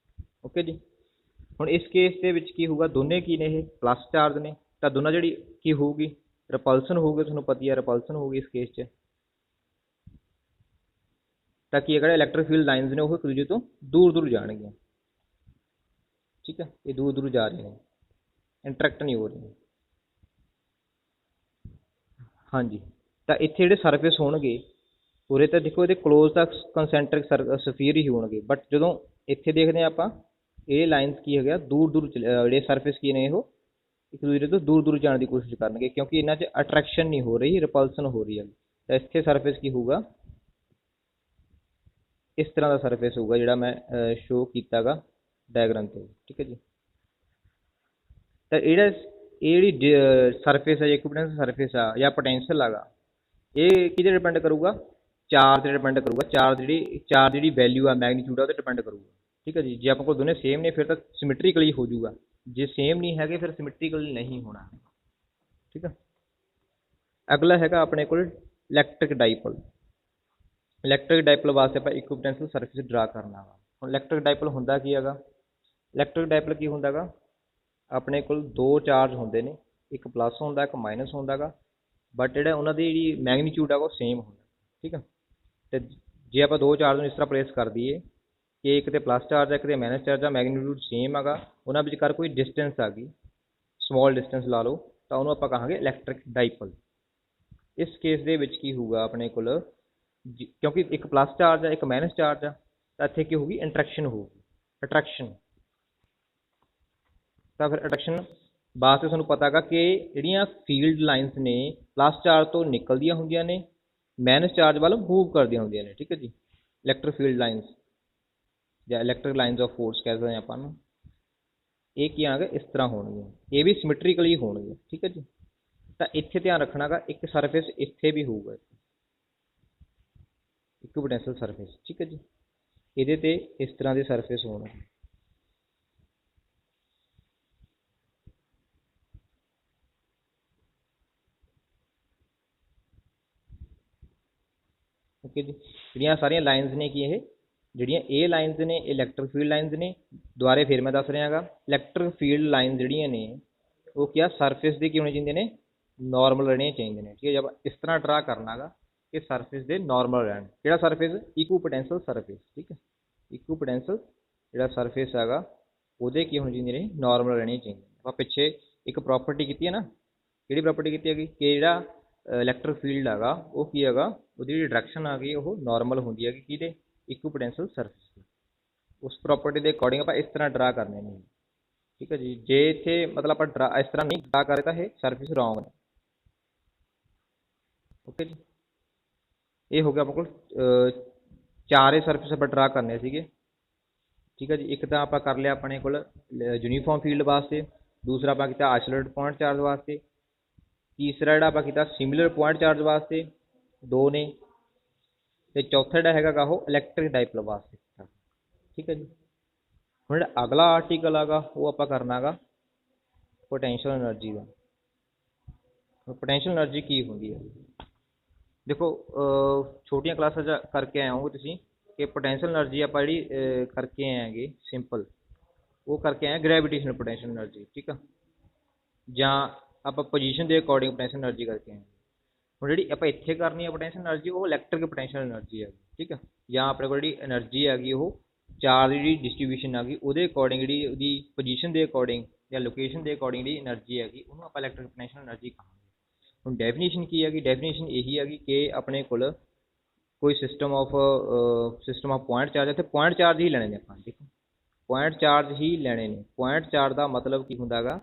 ਓਕੇ ਜੀ। ਹੁਣ ਇਸ ਕੇਸ ਦੇ ਵਿੱਚ ਕੀ ਹੋਊਗਾ, ਦੋਨੇ ਕੀ ਨੇ, ਇਹ ਪਲੱਸ ਚਾਰਜ ਨੇ, ਤਾਂ ਦੋਨਾਂ ਜਿਹੜੀ ਕੀ ਹੋਊਗੀ, ਰਿਪਲਸ਼ਨ ਹੋਊਗੀ, ਤੁਹਾਨੂੰ ਪਤਾ ਹੀ ਹੈ ਰਿਪਲਸ਼ਨ ਹੋਊਗੀ ਇਸ ਕੇਸ 'ਚ, ਤਾਂ ਕੀ ਜਿਹੜੇ ਇਲੈਕਟ੍ਰਿਕ ਫੀਲਡ ਲਾਈਨਸ ਨੇ ਉਹ ਇੱਕ ਦੂਜੇ ਤੋਂ ਦੂਰ ਦੂਰ ਜਾਣਗੀਆਂ, ਠੀਕ ਹੈ। ਇਹ ਦੂਰ ਦੂਰ ਜਾ ਰਹੀਆਂ ਨੇ, ਇੰਟਰੈਕਟ ਨਹੀਂ ਹੋ ਰਹੀਆਂ, ਹਾਂਜੀ। ਤਾਂ ਇੱਥੇ ਜਿਹੜੇ ਸਰਫੇਸ ਹੋਣਗੇ ਉਰੇ ਤਾਂ ਦੇਖੋ ਇਹਦੇ ਕਲੋਜ਼ ਤਾਂ ਕੰਸੈਂਟਰਿਕ ਸਫੀਅਰ ਹੀ ਹੋਣਗੇ, ਬਟ ਜਦੋਂ ਇੱਥੇ ਦੇਖਦੇ ਹਾਂ ਆਪਾਂ ਇਹ ਲਾਈਨਸ ਕੀ ਹੈਗਾ ਦੂਰ ਦੂਰ ਜਿਹੜੇ ਸਰਫੇਸ ਕੀ ਨੇ ਉਹ ਇੱਕ ਦੂਜੇ ਤੋਂ ਦੂਰ ਦੂਰ ਜਾਣ ਦੀ ਕੋਸ਼ਿਸ਼ ਕਰਨਗੇ, ਕਿਉਂਕਿ ਇਹਨਾਂ 'ਚ ਅਟਰੈਕਸ਼ਨ ਨਹੀਂ ਹੋ ਰਹੀ, ਰਿਪਲਸ਼ਨ ਹੋ ਰਹੀ ਹੈ। ਤਾਂ ਇੱਥੇ ਸਰਫੇਸ ਕੀ ਹੋਊਗਾ, ਇਸ ਤਰ੍ਹਾਂ ਦਾ ਸਰਫੇਸ ਹੋਊਗਾ ਜਿਹੜਾ ਮੈਂ ਸ਼ੋ ਕੀਤਾ ਗਾ ਡਾਇਗਰਾਮ 'ਤੇ, ਠੀਕ ਹੈ ਜੀ। ਤਾਂ ਇਹ ਜਿਹੜੀ ਸਰਫੇਸ ਹੈ, ਇਕੁਈਪੋਟੈਂਸ਼ੀਅਲ ਸਰਫੇਸ ਆ ਜਾਂ ਪੋਟੈਂਸ਼ੀਅਲ ਹੈਗਾ, ਇਹ ਕਿਹਦੇ ਡਿਪੈਂਡ ਕਰੂਗਾ, ਚਾਰਜ 'ਤੇ ਡਿਪੈਂਡ ਕਰੂਗਾ। ਚਾਰਜ ਜਿਹੜੀ ਵੈਲਿਊ ਆ ਮੈਗਨੀਟਿਊਡ ਆ ਉਹ 'ਤੇ ਡਿਪੈਂਡ ਕਰੂਗਾ, ਠੀਕ ਹੈ ਜੀ। ਜੇ ਆਪਾਂ ਕੋਲ ਦੋਨੇ ਸੇਮ ਨੇ ਫਿਰ ਤਾਂ ਸਿਮੈਟਰੀਕਲੀ ਹੋ ਜਾਊਗਾ, ਜੇ ਸੇਮ ਨਹੀਂ ਹੈਗੇ ਫਿਰ ਸਿਮੈਟਰੀਕਲੀ ਨਹੀਂ ਹੋਣਾ, ਠੀਕ ਹੈ। ਅਗਲਾ ਹੈਗਾ ਆਪਣੇ ਕੋਲ ਇਲੈਕਟ੍ਰਿਕ ਡਾਈਪੋਲ। ਇਲੈਕਟ੍ਰਿਕ ਡਾਈਪੋਲ ਵਾਸਤੇ ਆਪਾਂ ਇਕੁਈਪੋਟੈਂਸ਼ੀਅਲ ਸਰਫੇਸ ਡਰਾ ਕਰਨਾ ਵਾ। ਹੁਣ ਇਲੈਕਟ੍ਰਿਕ ਡਾਈਪੋਲ ਹੁੰਦਾ ਕੀ ਹੈਗਾ, ਇਲੈਕਟ੍ਰਿਕ ਡਾਈਪੋਲ ਕੀ ਹੁੰਦਾ ਗਾ, ਆਪਣੇ ਕੋਲ 2 ਚਾਰਜ ਹੁੰਦੇ ਨੇ, ਇੱਕ ਪਲੱਸ ਹੁੰਦਾ ਇੱਕ ਮਾਈਨਸ ਹੁੰਦਾ ਗਾ, ਬਟ ਜਿਹੜਾ ਉਹਨਾਂ ਦੀ ਜਿਹੜੀ ਮੈਗਨੀਟਿਊਡ ਆ ਉਹ ਸੇਮ ਹੁੰਦਾ, ਠੀਕ ਆ। ਅਤੇ ਜੇ ਆਪਾਂ 2 ਚਾਰਜ ਨੂੰ ਇਸ ਤਰ੍ਹਾਂ ਪਲੇਸ ਕਰ ਦਈਏ ਕਿ ਇੱਕ 'ਤੇ ਪਲੱਸ ਚਾਰਜ ਹੈ ਇੱਕ 'ਤੇ ਮਾਈਨਸ ਚਾਰਜ ਆ, ਮੈਗਨੀਟਿਊਡ ਸੇਮ ਹੈਗਾ, ਉਹਨਾਂ ਵਿਚਕਾਰ ਕੋਈ ਡਿਸਟੈਂਸ ਆ ਗਈ, ਸਮੋਲ ਡਿਸਟੈਂਸ ਲਾ ਲਓ, ਤਾਂ ਉਹਨੂੰ ਆਪਾਂ ਕਹਾਂਗੇ ਇਲੈਕਟ੍ਰਿਕ ਡਾਈਪੋਲ। ਇਸ ਕੇਸ ਦੇ ਵਿੱਚ ਕੀ ਹੋਊਗਾ ਆਪਣੇ ਕੋਲ, ਕਿਉਂਕਿ ਇੱਕ ਪਲੱਸ ਚਾਰਜ ਆ ਇੱਕ ਮਾਈਨਸ ਚਾਰਜ ਆ, ਤਾਂ ਇੱਥੇ ਕੀ ਹੋਊਗੀ, ਇੰਟਰੈਕਸ਼ਨ ਹੋਊਗੀ, ਅਟਰੈਕਸ਼ਨ। ਤਾਂ ਫਿਰ ਅਟਰੈਕਸ਼ਨ ਵਾਸਤੇ ਤੁਹਾਨੂੰ ਪਤਾ ਹੈਗਾ ਕਿ ਜਿਹੜੀਆਂ ਫੀਲਡ ਲਾਈਨਸ ਨੇ ਪਲੱਸ ਚਾਰਜ ਤੋਂ ਨਿਕਲਦੀਆਂ ਹੁੰਦੀਆਂ ਨੇ, ਮਾਈਨਸ ਚਾਰਜ ਵੱਲ ਮੂਵ ਕਰਦੀਆਂ ਹੁੰਦੀਆਂ ਨੇ, ਠੀਕ ਹੈ ਜੀ। ਇਲੈਕਟ੍ਰਿਕ ਫੀਲਡ ਲਾਈਨਸ ਜਾਂ ਇਲੈਕਟ੍ਰਿਕ ਲਾਈਨਸ ਆਫ ਫੋਰਸ ਕਹਿ ਸਕਦੇ ਹਾਂ ਆਪਾਂ ਨੂੰ, ਇਹ ਕੀ ਆਣਗੇ, ਇਸ ਤਰ੍ਹਾਂ ਹੋਣਗੀਆਂ, ਇਹ ਵੀ ਸਿਮੈਟਰੀਕਲੀ ਹੋਣਗੀਆਂ, ਠੀਕ ਹੈ ਜੀ। ਤਾਂ ਇੱਥੇ ਧਿਆਨ ਰੱਖਣਾ ਗਾ, ਇੱਕ ਸਰਫੇਸ ਇੱਥੇ ਵੀ ਹੋਊਗਾ, ਇਕੁਈਪੋਟੈਂਸ਼ੀਅਲ ਸਰਫੇਸ, ਠੀਕ ਹੈ ਜੀ। ਇਹਦੇ 'ਤੇ ਇਸ ਤਰ੍ਹਾਂ ਦੇ ਸਰਫੇਸ ਹੋਣਗੇ, ਓਕੇ ਜੀ। ਜਿਹੜੀਆਂ ਸਾਰੀਆਂ ਲਾਈਨਸ ਨੇ ਕੀ ਇਹ ਜਿਹੜੀਆਂ ਇਹ ਲਾਈਨਸ ਨੇ ਇਲੈਕਟ੍ਰਿਕ ਫੀਲਡ ਲਾਈਨਸ ਨੇ। ਦੁਬਾਰੇ ਫਿਰ ਮੈਂ ਦੱਸ ਰਿਹਾ ਗਾ, ਇਲੈਕਟ੍ਰਿਕ ਫੀਲਡ ਲਾਈਨ ਜਿਹੜੀਆਂ ਨੇ ਉਹ ਕੀ ਆ, ਸਰਫੇਸ ਦੇ ਕੀ ਹੋਣੇ ਚਾਹੀਦੇ ਨੇ, ਨਾਰਮਲ ਰਹਿਣੀਆਂ ਚਾਹੀਦੀਆਂ ਨੇ। ਠੀਕ ਹੈ, ਜੇ ਆਪਾਂ ਇਸ ਤਰ੍ਹਾਂ ਡਰਾ ਕਰਨਾ ਗਾ ਕਿ ਸਰਫੇਸ ਦੇ ਨਾਰਮਲ ਰਹਿਣ। ਕਿਹੜਾ ਸਰਫੇਸ? ਇਕੁਈਪੋਟੈਂਸ਼ੀਅਲ ਸਰਫੇਸ। ਠੀਕ ਹੈ, ਇਕੁਈਪੋਟੈਂਸ਼ੀਅਲ ਜਿਹੜਾ ਸਰਫੇਸ ਹੈਗਾ ਉਹਦੇ ਕੀ ਹੋਣੇ ਚਾਹੀਦੇ ਨੇ, ਨਾਰਮਲ ਰਹਿਣੀਆਂ ਚਾਹੀਦੀਆਂ। ਆਪਾਂ ਪਿੱਛੇ ਇੱਕ ਪ੍ਰੋਪਰਟੀ ਕੀਤੀ ਹੈ ਨਾ, ਕਿਹੜੀ ਪ੍ਰੋਪਰਟੀ ਕੀਤੀ ਹੈਗੀ ਕਿ ਜਿਹੜਾ ਇਲੈਕਟ੍ਰਿਕ ਫੀਲਡ ਹੈਗਾ ਉਹ ਕੀ ਹੈਗਾ, ਉਹਦੀ ਜਿਹੜੀ ਡਾਇਰੈਕਸ਼ਨ ਆ ਗਈ ਉਹ ਨਾਰਮਲ ਹੁੰਦੀ ਹੈਗੀ ਕਿਹਦੇ, ਇਕੁਈਪੋਟੈਂਸ਼ੀਅਲ ਸਰਫੇਸ ਦੀ। ਉਸ ਪ੍ਰੋਪਰਟੀ ਦੇ ਅਕੋਰਡਿੰਗ ਆਪਾਂ ਇਸ ਤਰ੍ਹਾਂ ਡਰਾ ਕਰਨੇ ਨੇ। ਠੀਕ ਹੈ ਜੀ, ਜੇ ਇੱਥੇ ਮਤਲਬ ਆਪਾਂ ਡਰਾ ਇਸ ਤਰ੍ਹਾਂ ਨਹੀਂ ਡਰਾ ਕਰੇ ਤਾਂ ਇਹ ਸਰਫੇਸ ਰੋਂਗ ਨੇ। ਓਕੇ ਜੀ, ਇਹ ਹੋ ਗਿਆ ਆਪਣੇ ਕੋਲ ਚਾਰੇ ਸਰਫੇਸ ਆਪਾਂ ਡਰਾ ਕਰਨੇ ਸੀਗੇ। ਠੀਕ ਹੈ ਜੀ, ਇੱਕ ਤਾਂ ਆਪਾਂ ਕਰ ਲਿਆ ਆਪਣੇ ਕੋਲ ਯੂਨੀਫਾਰਮ ਫੀਲਡ ਵਾਸਤੇ, ਦੂਸਰਾ ਆਪਾਂ ਕੀਤਾ ਆਈਸੋਲੇਟਡ ਪੁਆਇੰਟ ਚਾਰਜ ਵਾਸਤੇ, ਤੀਸਰਾ ਜਿਹੜਾ ਆਪਾਂ ਕੀਤਾ ਸਿਮਿਲਰ ਪੁਆਇੰਟ ਚਾਰਜ ਵਾਸਤੇ, ਦੋ ਨੇ, ਤੇ ਚੌਥਾ ਜਿਹੜਾ ਹੈਗਾ ਉਹ ਇਲੈਕਟ੍ਰਿਕ ਡਾਈਪੋਲ ਵਾਸਤੇ। ਠੀਕ ਹੈ ਜੀ, ਹੁਣ ਜਿਹੜਾ ਅਗਲਾ ਆਰਟੀਕਲ ਹੈਗਾ ਉਹ ਆਪਾਂ ਕਰਨਾ ਹੈਗਾ ਪੋਟੈਂਸ਼ੀਅਲ ਐਨਰਜੀ ਦਾ। ਪੋਟੈਂਸ਼ੀਅਲ ਐਨਰਜੀ ਕੀ ਹੁੰਦੀ ਹੈ? ਦੇਖੋ ਛੋਟੀਆਂ ਕਲਾਸਾਂ 'ਚ ਕਰਕੇ ਆਏ ਹੋਗੇ ਤੁਸੀਂ ਕਿ ਪੋਟੈਂਸ਼ੀਅਲ ਐਨਰਜੀ ਆਪਾਂ ਜਿਹੜੀ ਕਰਕੇ ਆਏ ਹੈਗੇ ਸਿੰਪਲ, ਉਹ ਕਰਕੇ ਆਏ ਗ੍ਰੈਵੀਟੇਸ਼ਨਲ ਪੋਟੈਂਸ਼ੀਅਲ ਐਨਰਜੀ। ਠੀਕ ਆ, ਜਾਂ ਆਪਾਂ ਪੋਜੀਸ਼ਨ ਦੇ ਅਕੋਰਡਿੰਗ ਪੋਟੈਂਸ਼ੀਅਲ ਐਨਰਜੀ ਕਰਕੇ ਆਏ। ਹੁਣ ਜਿਹੜੀ ਆਪਾਂ ਇੱਥੇ ਕਰਨੀ ਹੈ ਪੋਟੈਂਸ਼ੀਅਲ ਐਨਰਜੀ ਉਹ ਇਲੈਕਟ੍ਰਿਕ ਪੋਟੈਂਸ਼ੀਅਲ ਐਨਰਜੀ ਹੈਗੀ। ਠੀਕ ਆ, ਜਾਂ ਆਪਣੇ ਕੋਲ ਜਿਹੜੀ ਐਨਰਜੀ ਹੈਗੀ ਉਹ ਚਾਰਜ ਦੀ ਜਿਹੜੀ ਡਿਸਟਰੀਬਿਊਸ਼ਨ ਹੈਗੀ ਉਹਦੇ ਅਕੋਰਡਿੰਗ ਜਿਹੜੀ ਉਹਦੀ ਪੋਜੀਸ਼ਨ ਦੇ ਅਕੋਰਡਿੰਗ ਜਾਂ ਲੋਕੇਸ਼ਨ ਦੇ ਅਕੋਰਡਿੰਗ ਜਿਹੜੀ ਐਨਰਜੀ ਹੈਗੀ ਉਹਨੂੰ ਆਪਾਂ ਇਲੈਕਟ੍ਰਿਕ ਪੋਟੈਂਸ਼ੀਅਲ ਐਨਰਜੀ ਕਹਾਂਗੇ। ਹੁਣ ਡੈਫੀਨੇਸ਼ਨ ਕੀ ਹੈਗੀ? ਡੈਫੀਨੇਸ਼ਨ ਇਹੀ ਹੈਗੀ ਕਿ ਆਪਣੇ ਕੋਲ ਕੋਈ ਸਿਸਟਮ ਆਫ ਪੁਆਇੰਟ ਚਾਰਜ, ਇੱਥੇ ਪੁਆਇੰਟ ਚਾਰਜ ਹੀ ਲੈਣੇ ਨੇ ਆਪਾਂ। ਠੀਕ ਹੈ, ਪੁਆਇੰਟ ਚਾਰਜ ਹੀ ਲੈਣੇ ਨੇ। ਪੁਆਇੰਟ ਚਾਰਜ ਦਾ ਮਤਲਬ ਕੀ ਹੁੰਦਾ ਹੈਗਾ?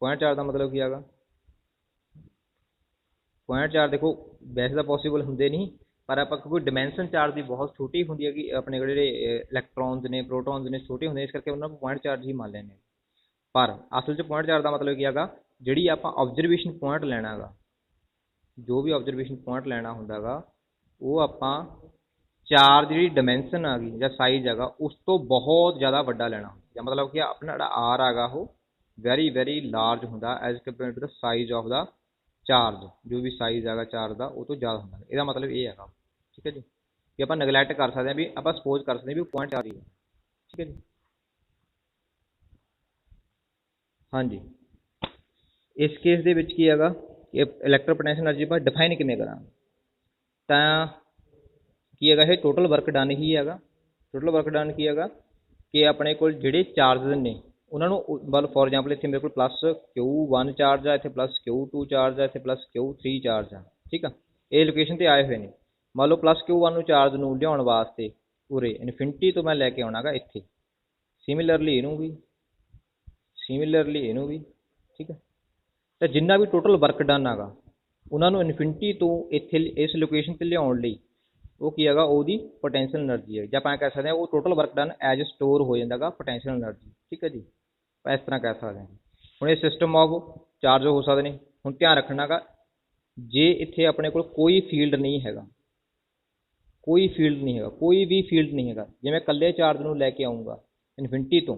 ਪੁਆਇੰਟ ਚਾਰਜ ਦਾ ਮਤਲਬ ਕੀ ਹੈਗਾ? ਪੁਆਇੰਟ ਚਾਰਜ ਦੇਖੋ ਵੈਸੇ ਤਾਂ ਪੋਸੀਬਲ ਹੁੰਦੇ ਨਹੀਂ, ਪਰ ਆਪਾਂ ਕੋਈ ਡਾਇਮੈਂਸ਼ਨ ਚਾਰਜ ਦੀ ਬਹੁਤ ਛੋਟੀ ਹੁੰਦੀ ਹੈਗੀ, ਆਪਣੇ ਕੋਲ ਜਿਹੜੇ ਇਲੈਕਟ੍ਰੋਨਸ ਨੇ ਪ੍ਰੋਟੋਨਸ ਨੇ ਛੋਟੇ ਹੁੰਦੇ, ਇਸ ਕਰਕੇ ਉਹਨਾਂ ਨੂੰ ਪੁਆਇੰਟ ਚਾਰਜ ਹੀ ਮੰਨ ਲੈਂਦੇ। ਪਰ ਅਸਲ 'ਚ ਪੁਆਇੰਟ ਚਾਰਜ ਦਾ ਮਤਲਬ ਕੀ ਹੈਗਾ? ਜਿਹੜੀ ਆਪਾਂ ਆਬਜ਼ਰਵੇਸ਼ਨ ਪੁਆਇੰਟ ਲੈਣਾ ਹੈਗਾ, ਜੋ ਵੀ ਆਬਜ਼ਰਵੇਸ਼ਨ ਪੁਆਇੰਟ ਲੈਣਾ ਹੁੰਦਾ ਹੈਗਾ ਉਹ ਆਪਾਂ ਚਾਰਜ ਦੀ ਜਿਹੜੀ ਡਾਇਮੈਂਸ਼ਨ ਆ ਗਈ ਜਾਂ ਸਾਈਜ਼ ਹੈਗਾ ਉਸ ਤੋਂ ਬਹੁਤ ਜ਼ਿਆਦਾ ਵੱਡਾ ਲੈਣਾ। ਜਾਂ ਮਤਲਬ ਕਿ ਆਪਣਾ ਜਿਹੜਾ ਆਰ ਹੈਗਾ ਉਹ ਵੈਰੀ ਵੈਰੀ ਲਾਰਜ ਹੁੰਦਾ as compare to the size of the charge. ਜੋ ਵੀ ਸਾਈਜ਼ ਹੈਗਾ ਚਾਰਜ ਦਾ ਉਹ ਤੋਂ ਜ਼ਿਆਦਾ ਹੁੰਦਾ, ਇਹਦਾ ਮਤਲਬ ਇਹ ਹੈਗਾ। ਠੀਕ ਹੈ ਜੀ, ਵੀ ਆਪਾਂ ਨੈਗਲੈਕਟ ਕਰ ਸਕਦੇ ਹਾਂ, ਵੀ ਆਪਾਂ ਸਪੋਜ਼ ਕਰ ਸਕਦੇ ਹਾਂ ਵੀ ਉਹ ਪੁਆਇੰਟ ਚਾਰਜ ਹੀ ਹੈ। ਠੀਕ ਹੈ ਜੀ, ਹਾਂਜੀ। ਇਸ ਕੇਸ ਦੇ ਵਿੱਚ ਕੀ ਹੈਗਾ ਕਿ ਇਲੈਕਟ੍ਰਿਕ ਪੋਟੈਂਸ਼ੀਅਲ ਐਨਰਜੀ ਆਪਾਂ ਡਿਫਾਈਨ ਕਿਵੇਂ ਕਰਾਂਗੇ? ਤਾਂ ਕੀ ਹੈਗਾ, ਇਹ ਟੋਟਲ ਵਰਕ ਡਨ ਹੀ ਹੈਗਾ। ਟੋਟਲ ਵਰਕ ਡਨ ਕੀ ਹੈਗਾ ਕਿ ਆਪਣੇ ਕੋਲ ਜਿਹੜੇ ਚਾਰਜਸ ਨੇ ਉਹਨਾਂ ਨੂੰ ਮਤਲਬ ਫੋਰ ਐਗਜ਼ਾਮਪਲ ਇੱਥੇ ਮੇਰੇ ਕੋਲ ਪਲੱਸ Q1 ਚਾਰਜ ਆ, ਇੱਥੇ ਪਲੱਸ Q2 ਚਾਰਜ ਆ, ਇੱਥੇ ਪਲੱਸ Q3 ਚਾਰਜ ਆ। ਠੀਕ ਆ, ਇਹ ਲੋਕੇਸ਼ਨ 'ਤੇ ਆਏ ਹੋਏ ਨੇ। ਮੰਨ ਲਓ ਪਲੱਸ Q1 ਨੂੰ ਚਾਰਜ ਨੂੰ ਲਿਆਉਣ ਵਾਸਤੇ ਉਰੇ ਇਨਫਿਨਿਟੀ ਤੋਂ ਮੈਂ ਲੈ ਕੇ ਆਉਣਾ ਗਾ ਇੱਥੇ, ਸਿਮਿਲਰਲੀ ਇਹਨੂੰ ਵੀ, ਸਿਮਿਲਰਲੀ ਇਹਨੂੰ ਵੀ। ਠੀਕ ਹੈ, ਤਾਂ ਜਿੰਨਾ ਵੀ ਟੋਟਲ ਵਰਕ ਡਨ ਹੈਗਾ ਉਹਨਾਂ ਨੂੰ ਇਨਫਿਨਿਟੀ ਤੋਂ ਇੱਥੇ ਇਸ ਲੋਕੇਸ਼ਨ 'ਤੇ ਲਿਆਉਣ ਲਈ ਉਹ ਕੀ ਹੈਗਾ, ਉਹਦੀ ਪੋਟੈਂਸ਼ੀਅਲ ਐਨਰਜੀ ਹੈ। ਜਾਂ ਆਪਾਂ ਕਹਿ ਸਕਦੇ ਹਾਂ ਉਹ total work done as store ਹੋ ਜਾਂਦਾ ਗਾ ਪੋਟੈਂਸ਼ੀਅਲ ਐਨਰਜੀ। ਠੀਕ ਹੈ ਜੀ, ਆਪਾਂ ਇਸ ਤਰ੍ਹਾਂ ਕਹਿ ਸਕਦੇ ਹਾਂ। ਹੁਣ ਇਹ ਸਿਸਟਮ ਆਫ ਚਾਰਜ ਹੋ ਸਕਦੇ ਨੇ। ਹੁਣ ਧਿਆਨ ਰੱਖਣਾ ਗਾ, ਜੇ ਇੱਥੇ ਆਪਣੇ ਕੋਲ ਕੋਈ ਫੀਲਡ ਨਹੀਂ ਹੈਗਾ, ਕੋਈ ਫੀਲਡ ਨਹੀਂ ਹੈਗਾ, ਕੋਈ ਵੀ ਫੀਲਡ ਨਹੀਂ ਹੈਗਾ, ਜੇ ਮੈਂ ਇਕੱਲੇ ਚਾਰਜ ਨੂੰ ਲੈ ਕੇ ਆਊਂਗਾ ਇਨਫਿਨਿਟੀ ਤੋਂ,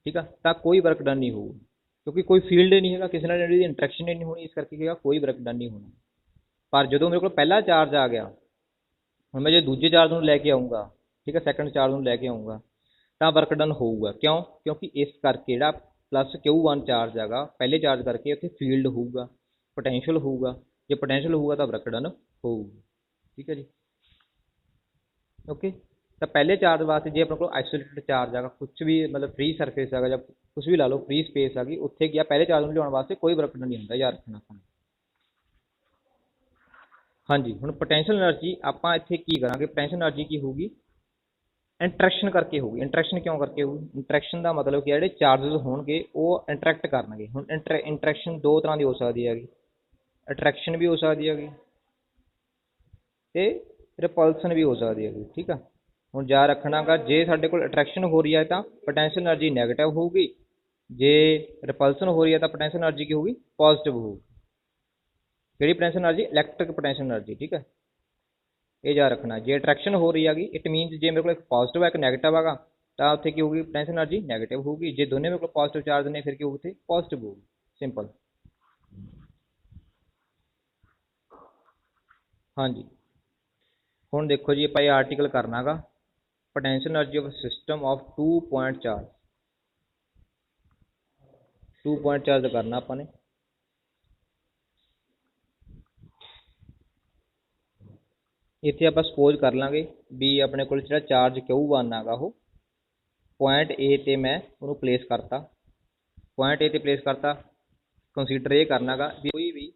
ਠੀਕ ਆ, ਤਾਂ ਕੋਈ ਵਰਕ ਡਨ ਨਹੀਂ ਹੋਊਗਾ ਕਿਉਂਕਿ ਕੋਈ ਫੀਲਡ ਹੀ ਨਹੀਂ ਹੈਗਾ, ਕਿਸੇ ਨਾਲ ਇਹਦੀ ਇੰਟਰੈਕਸ਼ਨ ਹੀ ਨਹੀਂ ਹੋਣੀ, ਇਸ ਕਰਕੇ ਕੀ ਕੋਈ ਵਰਕ ਡਨ ਨਹੀਂ ਹੋਣਾ। ਪਰ ਜਦੋਂ ਮੇਰੇ ਕੋਲ ਪਹਿਲਾ ਚਾਰਜ ਆ ਗਿਆ, ਹੁਣ ਮੈਂ ਜੇ ਦੂਜੇ ਚਾਰਜ ਨੂੰ ਲੈ ਕੇ ਆਊਂਗਾ, ਠੀਕ ਹੈ, ਸੈਕੰਡ ਚਾਰਜ ਨੂੰ ਲੈ ਕੇ ਆਊਂਗਾ ਤਾਂ ਵਰਕ ਡਨ ਹੋਊਗਾ। ਕਿਉਂ? ਕਿਉਂਕਿ ਇਸ ਕਰਕੇ ਜਿਹੜਾ ਪਲੱਸ Q1 ਚਾਰਜ ਹੈਗਾ ਪਹਿਲੇ ਚਾਰਜ ਕਰਕੇ ਉੱਥੇ ਫੀਲਡ ਹੋਊਗਾ, ਪੋਟੈਂਸ਼ੀਅਲ ਹੋਊਗਾ। ਜੇ ਪੋਟੈਂਸ਼ੀਅਲ ਹੋਊਗਾ ਤਾਂ ਵਰਕ ਡਨ ਹੋਊਗਾ। ਠੀਕ ਹੈ ਜੀ, ਓਕੇ। ਤਾਂ ਪਹਿਲੇ ਚਾਰਜ ਵਾਸਤੇ ਜੇ ਆਪਣੇ ਕੋਲ ਆਈਸੋਲੇਟਡ ਚਾਰਜ ਹੈਗਾ, ਕੁਛ ਵੀ ਮਤਲਬ ਫ੍ਰੀ ਸਰਫੇਸ ਹੈਗਾ ਜਾਂ ਕੁਛ ਵੀ ਲਾ ਲਓ, ਫ੍ਰੀ ਸਪੇਸ ਹੈਗੀ, ਉੱਥੇ ਗਿਆ ਪਹਿਲੇ ਚਾਰਜ ਨੂੰ ਲਿਆਉਣ ਵਾਸਤੇ ਕੋਈ ਵਰਕ ਡਨ ਨਹੀਂ ਹੁੰਦਾ, ਯਾਦ ਰੱਖਣਾ ਆਪਾਂ। ਹਾਂਜੀ, ਹੁਣ ਪੋਟੈਂਸ਼ੀਅਲ ਐਨਰਜੀ ਆਪਾਂ ਇੱਥੇ ਕੀ ਕਰਾਂਗੇ? ਪੋਟੈਂਸ਼ੀਅਲ ਐਨਰਜੀ ਕੀ ਹੋਊਗੀ? ਇੰਟਰੈਕਸ਼ਨ ਕਰਕੇ ਹੋਊਗੀ। ਇੰਟਰੈਕਸ਼ਨ ਕਿਉਂ ਕਰਕੇ ਹੋਊਗੀ? ਇੰਟਰੈਕਸ਼ਨ ਦਾ ਮਤਲਬ ਕਿ ਜਿਹੜੇ ਚਾਰਜਸ ਹੋਣਗੇ ਉਹ ਇੰਟਰੈਕਟ ਕਰਨਗੇ। ਹੁਣ ਇੰਟਰੈਕਸ਼ਨ ਦੋ ਤਰ੍ਹਾਂ ਦੀ ਹੋ ਸਕਦੀ ਹੈਗੀ, ਅਟਰੈਕਸ਼ਨ ਵੀ ਹੋ ਸਕਦੀ ਹੈਗੀ ਤੇ ਰਿਪਲਸ਼ਨ ਵੀ ਹੋ ਸਕਦੀ ਹੈਗੀ। ਠੀਕ ਆ, ਹੁਣ ਯਾਦ ਰੱਖਣਾ ਗਾ, ਜੇ ਸਾਡੇ ਕੋਲ ਅਟਰੈਕਸ਼ਨ ਹੋ ਰਹੀ ਹੈ ਤਾਂ ਪੋਟੈਂਸ਼ੀਅਲ ਐਨਰਜੀ ਨੈਗੇਟਿਵ ਹੋਊਗੀ, ਜੇ ਰਿਪਲਸ਼ਨ ਹੋ ਰਹੀ ਹੈ ਤਾਂ ਪੋਟੈਂਸ਼ੀਅਲ ਐਨਰਜੀ ਕੀ ਹੋਊਗੀ? ਪੋਜ਼ਿਟਿਵ ਹੋਊਗੀ। ਕਿਹੜੀ potential energy? Electric potential energy. ਠੀਕ ਹੈ, ਇਹ ਯਾਦ ਰੱਖਣਾ। ਜੇ ਅਟਰੈਕਸ਼ਨ ਹੋ ਰਹੀ ਹੈਗੀ ਇਟ ਮੀਨਸ ਜੇ ਮੇਰੇ ਕੋਲ ਇੱਕ ਪੋਜ਼ਿਟਿਵ ਹੈ ਇੱਕ ਨੈਗੇਟਿਵ ਹੈਗਾ ਤਾਂ ਉੱਥੇ ਕੀ ਹੋਊਗੀ? ਪੋਟੈਂਸ਼ੀਅਲ ਐਨਰਜੀ ਨੈਗੇਟਿਵ ਹੋਊਗੀ। ਜੇ ਦੋਨੇ ਮੇਰੇ ਕੋਲ ਪੋਜ਼ਿਟਿਵ ਚਾਰਜ ਨੇ ਫਿਰ ਕੀ ਹੋਊਗੀ? ਉੱਥੇ ਪੋਜ਼ਿਟਿਵ ਹੋਊਗੀ। ਸਿੰਪਲ। ਹਾਂਜੀ, ਹੁਣ ਦੇਖੋ ਜੀ ਆਪਾਂ ਇਹ ਆਰਟੀਕਲ ਕਰਨਾ ਗਾ potential energy of system of 2 point charge 2 point charge करना अपने इत्थे आप सपोज कर लांगे भी अपने को चार्ज Q1 आगा वो पॉइंट ए ते मैं उन्होंने प्लेस करता पॉइंट ए ते प्लेस करता कंसीडर ये करना गा भी कोई भी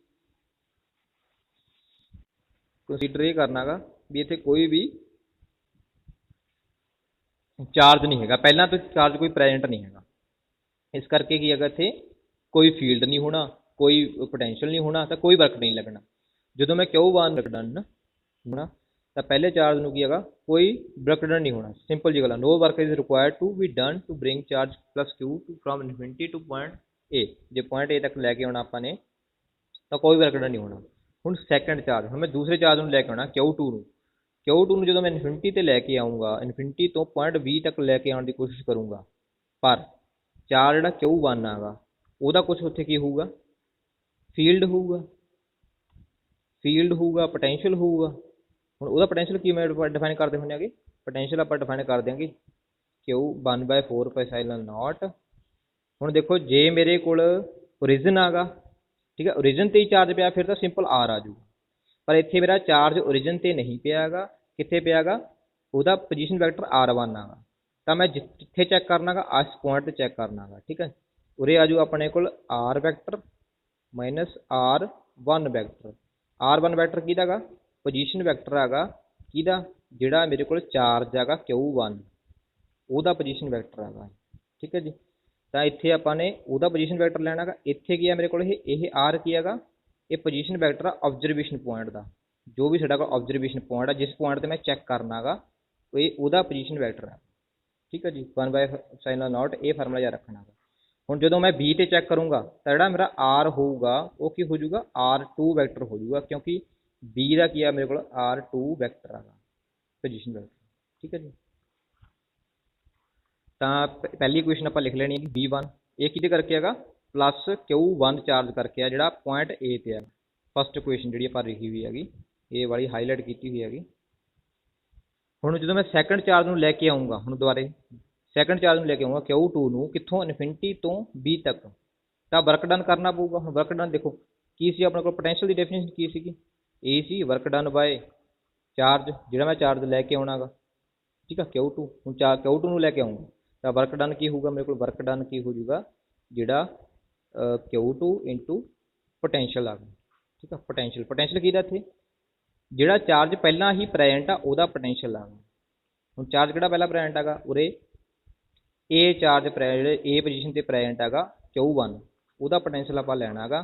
कंसीडर ये करना गा भी इत्थे कोई भी चार्ज नहीं है पहला तो चार्ज कोई प्रेजेंट नहीं है इस करके की है इत्थे कोई फील्ड नहीं होना कोई पोटेंशियल नहीं होना तो कोई वर्क नहीं लगना जो मैं Q1 वर्क डन होना तो पहले चार्ज में की है कोई वर्क डन नहीं होना सिंपल जी गल no work is required to be done to bring charge plus Q two from infinity to point A जो पॉइंट ए तक लैके आना अपने तो कोई वर्क डन नहीं होना हूँ सैकेंड चार्ज हूँ मैं दूसरे चार्ज में लैके आना Q2 Q2 जो मैं इनफिनिटी ते लैके आऊँगा इनफिनिटी तो पॉइंट बी तक लैके आने की कोशिश करूँगा पर चार्ज जो Q1 आगा ਉਹਦਾ कुछ उत्थे की होगा फील्ड होगा पोटेंशियल होगा ਹੁਣ ਉਹਦਾ पोटेंशियल की मैं डिफाइन करते ਹੁੰਦੇ आगे पोटेंशियल ਆਪਾਂ डिफाइन कर देंगे Q1/4 एप्सिलॉन नॉट ਹੁਣ देखो जे मेरे को ओरिजिन आगा ठीक है ओरिजिन ते ही चार्ज पिया फिर तो सिंपल आर आ जाऊगा पर इत्थे मेरा चार्ज ओरिजिन ते नहीं पिया गा कित्थे पिया गा ਉਹਦਾ पोजीशन वैक्टर R1 आगा तो मैं जिथे चैक करना गा इस पॉइंट ते चैक करना गा ठीक है उरे आ जाऊ अपने को R vector minus R1 vector R1 vector किहदा गा पोजीशन वैक्टर आगा किहदा जिहड़ा मेरे को चार्ज आगा Q1 ਉਹਦਾ पोजीशन वैक्टर आगा ठीक है जी तो इत्थे आपां ने ਉਹਦਾ पोजीशन वैक्टर लैना गा इत्थे की है मेरे को ये R की हैगा ये पोजीशन वैक्टर ऑब्जरवेशन पॉइंट का जो भी साडा कोल ऑब्जरवेशन पॉइंट है जिस पॉइंट ते मैं चैक करना गा ये ਉਹਦਾ पोजीशन वैक्टर है ठीक है जी 1/एप्सिलॉन नॉट ये फार्मूला याद रखना गा ਹੁਣ ਜਦੋਂ मैं बी ਤੇ चैक करूँगा तो ਜਿਹੜਾ मेरा R होगा वो की हो जाऊगा R2 वैक्टर हो जाऊगा क्योंकि B का की है मेरे को R2 वैक्टर आगा पोजीशन वैक्टर ठीक है जी तो पहली इक्वेशन आप लिख लेनी है B1 ये किहदे करके हैगा प्लस Q1 चार्ज करके है जिहड़ा पॉइंट ए ते है फस्ट इक्वेशन जिहड़ी आपां लिखी हुई हैगी ये वाली हाईलाइट की हुई हैगी ਹੁਣ ਜਦੋਂ मैं सैकेंड चार्ज ਨੂੰ ਲੈ ਕੇ ਆਉਂਗਾ ਹੁਣ ਦੁਬਾਰੇ सैकेंड चार्ज में लेके आऊँगा Q2 ਨੂੰ कित्थों इनफिनिटी तो B तक तो वर्क डन करना पऊगा ਹੁਣ वर्क डन देखो की सी अपने को पोटेंशियल की डेफिनेशन की सी ए सी वर्क डन बाय चार्ज जिहड़ा मैं चार्ज लैके आना गा ठीक है Q2 ਹੁਣ Q2 ਨੂੰ लैके आऊँगा तो वर्क डन की होगा मेरे को वर्क डन की हो जाऊगा जिहड़ा Q2 इंटू पोटेंशियल आ गया ठीक है पोटेंशियल किहदा इत्थे जिहड़ा चार्ज पहला ही प्रेजेंट आ ਉਹਦਾ पोटेंशियल आ गया ਹੁਣ चार्ज किहड़ा पहला प्रेजेंट आगा उरे ए चार्ज ए पोजीशन ते प्रेजेंट हैगा Q1 ਉਹਦਾ पोटेंशियल ਆਪਾਂ ਲੈਣਾ ਹੈਗਾ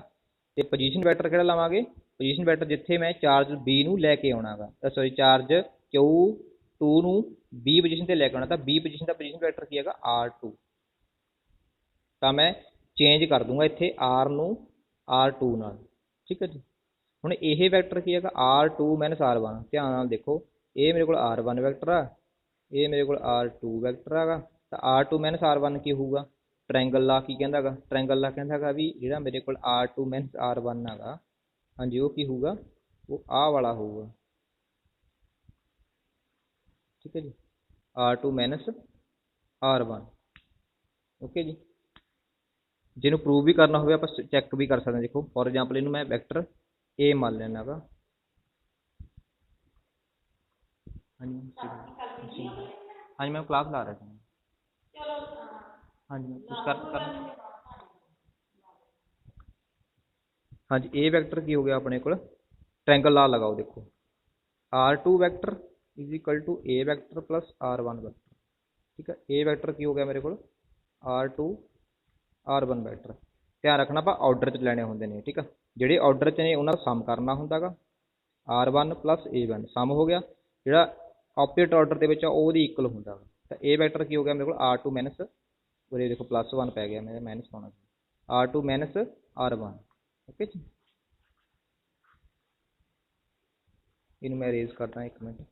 ਤੇ पोजीशन वैक्टर ਕਿਹੜਾ ਲਵਾਂਗੇ पोजीशन वैक्टर ਜਿੱਥੇ ਮੈਂ ਚਾਰਜ B ਨੂੰ ਲੈ ਕੇ ਆਉਣਾ ਹੈਗਾ ਸੌਰੀ ਚਾਰਜ Q2 ਨੂੰ B पोजीशन ਤੇ ਲੈ ਕੇ ਆਉਣਾ ਤਾਂ B पोजीशन ਦਾ पोजीशन वैक्टर ਕੀ ਹੈਗਾ R2 ਤਾਂ ਮੈਂ ਚੇਂਜ ਕਰ ਦੂੰਗਾ ਇੱਥੇ R ਨੂੰ R2 ਨਾਲ ਠੀਕ ਹੈ ਜੀ ਹੁਣ ਇਹ ਵੈਕਟਰ ਕੀ ਹੈਗਾ R2 R1 ਧਿਆਨ ਨਾਲ ਦੇਖੋ ਇਹ ਮੇਰੇ ਕੋਲ R1 ਵੈਕਟਰ ਆ ਇਹ ਮੇਰੇ ਕੋਲ R2 ਵੈਕਟਰ ਹੈਗਾ तो R2 R1 की होगा ट्रायंगल ला की कहता है ट्रायंगल ला कहता है भी जो मेरे को R2 R1 है हाँ जी वो की होगा वो आ वाला होगा ठीक है जी R2 R1 ओके जी जिन्होंने प्रूव भी करना हो आप चैक भी कर सकते हैं देखो फॉर एग्जाम्पल इनू मैं वैक्टर ए मान लेना गा हाँ जी हाँ जी मैं क्लास ला रहा था हाँ जी कुछ कर हाँ जी ए वैक्टर की हो गया अपने को ट्रायंगल ला लगाओ देखो R2 vector is equal to A vector plus R1 vector ठीक है ए वैक्टर की हो गया मेरे को R2 R1 वैक्टर ध्यान रखना आप ऑर्डर च लेने होंगे ने ठीक है जिहड़े ऑर्डर च ने उन्हां दा सम करना हुंदा गा R1 प्लस A1 सम हो गया जिहड़ा ऑपोजिट ऑर्डर दे विच ओहदी इक्वल हुंदा तो ए वैक्टर की हो गया मेरे को R2 माइनस और ये देखो +1 पै गया मेरे माइनस पाना R2 R1 ओके जी इन्हूं मैं अरेज करदा एक मिनट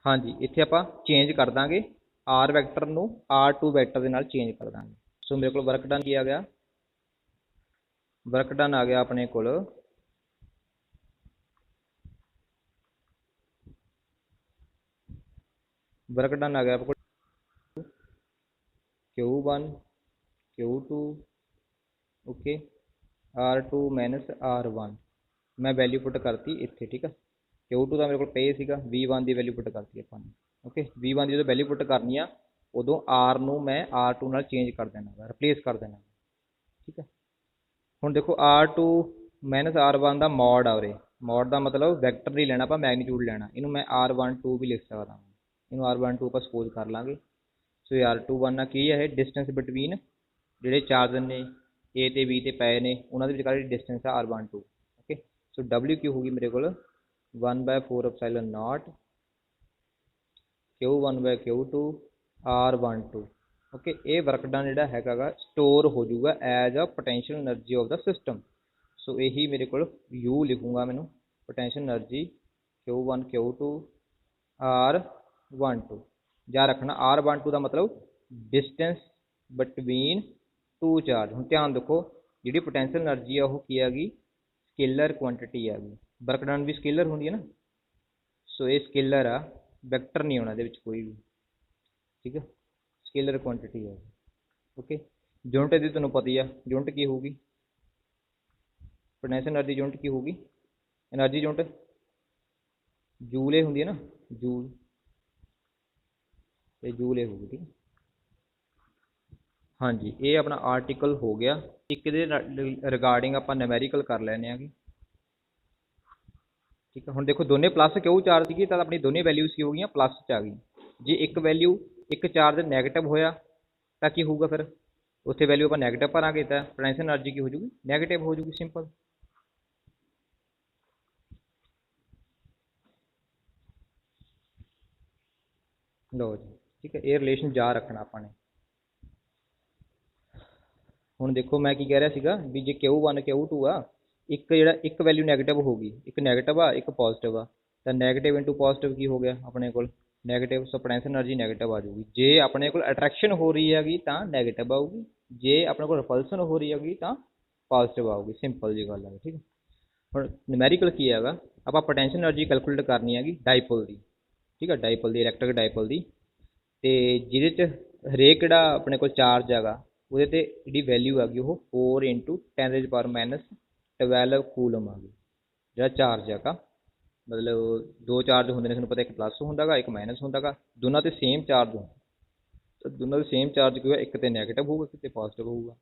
हाँ जी इत्थे आपां चेंज कर दांगे R वैक्टर नूं R2 वैक्टर दे नाल चेंज कर दांगे सो मेरे को वर्क डन की आ गया वर्क डन आ गया अपने कोल वर्क डन आ गया आपको Q1 Q2 okay R2 minus R1 मैं वैल्यू पुट करती इत्थे ठीक है Q2 का मेरे को पे सीगा V1 की वैल्यू पुट करती अपन ओके V1 की जो वैल्यू पुट करनी आ उदों R नूं मैं R2 नाल चेंज कर देना रिप्लेस कर देना ठीक है हुण देखो R2 माइनस R1 का मॉड आ उरे मॉड का मतलब वैक्टर नहीं लेना आप मैगनीट्यूड लेना इनू मैं R12 भी लिख सकता इनू R12 आप सपोज कर लाँगे सो ये R21 की है डिस्टेंस बिटवीन ਜਿਹੜੇ ਚਾਰਜ ਨੇ A ਤੇ B ਤੇ ਪਏ ਨੇ ਉਹਨਾਂ ਦੇ ਵਿਚਕਾਰ ਜਿਹੜੀ ਡਿਸਟੈਂਸ ਆ R12 ਓਕੇ ਸੋ W ਕੀ ਹੋਊਗੀ ਮੇਰੇ ਕੋਲ 1/4 epsilon naught Q1/Q2 R12 okay ਇਹ ਵਰਕ ਡਨ ਜਿਹੜਾ ਹੈਗਾ ਸਟੋਰ ਹੋ ਜਾਊਗਾ as a potential energy of the system so ਇਹੀ ਮੇਰੇ ਕੋਲ U ਲਿਖੂੰਗਾ ਮੈਨੂੰ potential energy Q1 Q2 R12 ਜਾਂ ਰੱਖਣਾ R12 ਦਾ ਮਤਲਬ डिस्टेंस बिटवीन टू चार्ज हुण ध्यान देखो जी पोटेंशियल एनर्जी है वो की हैगी स्केलर क्वांटिटी हैगी वर्क डन भी स्केलर होंगी है ना सो ये स्केलर आ वैक्टर नहीं होना कोई भी ठीक है स्केलर क्वांटिटी है ओके यूनिट यदि तुहानूं पता ही है यूनिट की होगी पोटेंशियल एनर्जी यूनिट की होगी एनर्जी यूनिट जूले होंगी है ना जूल तो जूले होगी ठीक है हाँ जी ये अपना आर्टिकल हो गया एक रिगार्डिंग आप नूमेरिकल कर लैने हैं ठीक है हुण देखो दोनों प्लस क्यों चार्ज की तो अपनी दोनों वैल्यूज़ की हो गई प्लस च आ गई जे एक वैल्यू एक चार्ज नैगेटिव होया तो की होगा फिर उत्थे वैल्यू आप नैगेटिव भरांगे तो पोटेंशियल एनर्जी की हो जूगी नैगेटिव हो जूगी सिंपल लो जी ठीक है ये रिलेशन जा रखना अपने ਹੁਣ देखो मैं की कह रहा ਸੀਗਾ ਵੀ ਜੇ Q1 Q2 ਆ ਇੱਕ वैल्यू नैगेटिव होगी एक नैगेटिव आ एक पॉजिटिव आ तो नैगेटिव इंटू पॉजिटिव की हो गया अपने को negative so potential energy negative आ जाऊगी जे अपने को अट्रैक्शन हो रही हैगी तो नैगेटिव आऊगी जे अपने को रिपल्सन हो रही हैगी तो पॉजिटिव आऊगी सिंपल जी गल है ठीक है हुण न्यूमेरिकल की हैगा आप पोटेंशियल एनर्जी कैलकुलेट करनी हैगी डाइपोल की ठीक है डाइपोल की इलैक्ट्रिक डाइपोल की तो जिहदे च हरेक जिहड़ा अपने को चार्ज हैगा ਉਹਦੇ ਤੇ ਜਿਹੜੀ ਵੈਲਿਊ ਆ ਗਈ ਉਹ 4 × 10⁻12 ਕੂਲਮ ਆ ਗਈ ਜਿਹੜਾ ਚਾਰਜ ਹੈਗਾ ਮਤਲਬ ਦੋ ਚਾਰਜ ਹੁੰਦੇ ਨੇ ਤੁਹਾਨੂੰ ਪਤਾ ਇੱਕ ਪਲੱਸ ਹੁੰਦਾ ਗਾ ਇੱਕ ਮਾਈਨਸ ਹੁੰਦਾ ਗਾ ਦੋਨਾਂ ਤੇ ਸੇਮ ਚਾਰਜ ਹੁੰਦਾ ਤਾਂ ਦੋਨਾਂ ਦੇ ਸੇਮ ਚਾਰਜ ਕੀ ਹੋਇਆ ਇੱਕ ਤੇ ਨੈਗੇਟਿਵ ਹੋਊਗਾ ਇੱਕ ਤੇ ਪੋਜ਼ਿਟਿਵ ਹੋਊਗਾ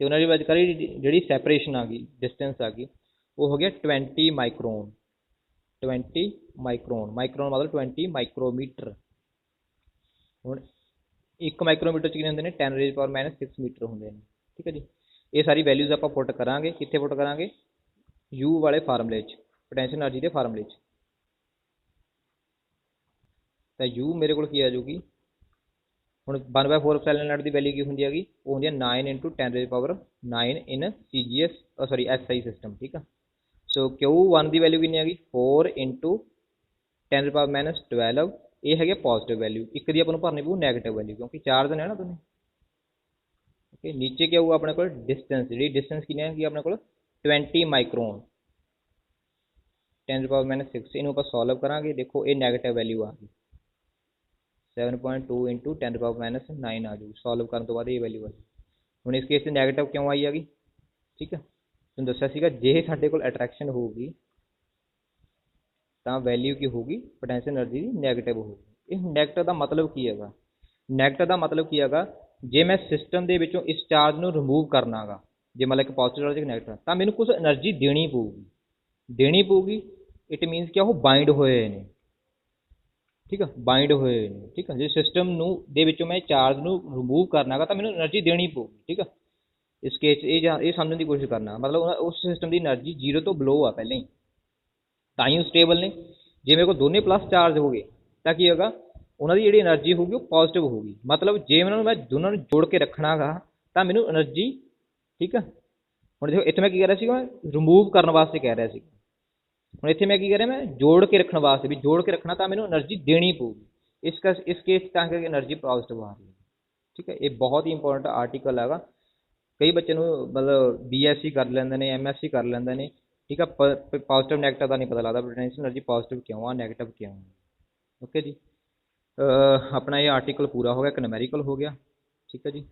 ਤੇ ਉਹਨਾਂ ਦੀ ਵਿਚਕਾਰੀ ਜਿਹੜੀ ਸੈਪਰੇਸ਼ਨ ਆ ਗਈ ਡਿਸਟੈਂਸ ਆ ਗਈ ਉਹ ਹੋ ਗਿਆ 20 ਮਾਈਕਰੋਨ 20 ਮਾਈਕਰੋਨ ਮਤਲਬ 20 ਮਾਈਕਰੋਮੀਟਰ ਹੁਣ एक माइक्रोमीटर कितने होंगे 10⁻⁻6 मीटर होंगे ठीक है जी ये सारी वैल्यूज़ आप पुट करा कितने पुट करा यू वाले फार्मूले पोटेंशियल एनर्जी के फार्मूले तो यू मेरे को आ जाऊगी हूँ 1/4 एप्सिलॉन नॉट की वैल्यू की होंगी हैगी वो होंगी 9 × 10⁻9 इन CGS सॉरी SI सिस्टम ठीक है सो Q1 की वैल्यू कितनी हैगी 4 × 10⁻12 ये है पॉजिटिव वैल्यू एक दी अपन भरनी पू नैगेटिव वैल्यू क्योंकि चार्ज ने ना दोनों ओके नीचे क्या होगा अपने को डिस्टेंस जी डिस्टेंस कितनी है अपने को 20 माइक्रोन 10⁻6 इनू आप सॉल्व करा देखो ये नैगेटिव वैल्यू आ गई 7.2 × 10⁻9 आ जाऊगी सॉल्व करने तो बाद ये वैल्यू आ गई हूँ इस केस से नैगेटिव क्यों आई हैगी ठीक है तुम दसा सीगा जे साडे कोल अट्रैक्शन होगी तो वैल्यू की होगी पोटेंशियल एनर्जी की नैगेटिव होगी इस नैगेटिव का मतलब की है नैगेटिव का मतलब की है जे मैं सिस्टम के विचों इस चार्ज को रिमूव करना गा जे मतलब एक पॉजिटिव चार्ज एक नैगेटिव तो मैंने कुछ एनर्जी देनी पऊगी इट मीनस क्या वो बाइंड होए ने ठीक है बाइंड होए ने ठीक है जे सिस्टम दे विचों मैं चार्ज को रिमूव करना गा तो मैंने एनर्जी देनी पऊगी ठीक है इस केस ये समझने की कोशिश करना मतलब उस सिस्टम की एनर्जी 0 तो बिलो आ पहले ही ਤਾਂ स्टेबल ने जे मेरे को दोनों प्लस चार्ज हो गए तो की होगा उन्होंने जी एनर्जी होगी वो पॉजिटिव होगी मतलब जे मैं दोनों जोड़ के रखना गा तो मैनू एनर्जी ठीक है हम देखो इतने मैं की कह रहा मैं रिमूव करने वास्ते कह रहा हूँ इतने मैं की कह रहा मैं जोड़ के रखने वास्ते भी जोड़ के रखना तो मैनू एनर्जी देनी पऊगी इस केस करके एनर्जी पॉजिटिव आ रही है ठीक है ये बहुत ही इंपॉर्टेंट आर्टिकल है कई बच्चे मतलब BSc कर लेंगे ने MSc कर लेंगे ने ठीक है पॉजिटिव नैगेटिव का नहीं पता लगता पोटेंशियल एनर्जी पॉजिटिव क्यों आ नैगेटिव क्यों ओके जी अपना ये आर्टिकल पूरा हो गया, एक न्यूमेरिकल हो गया। ठीक है जी।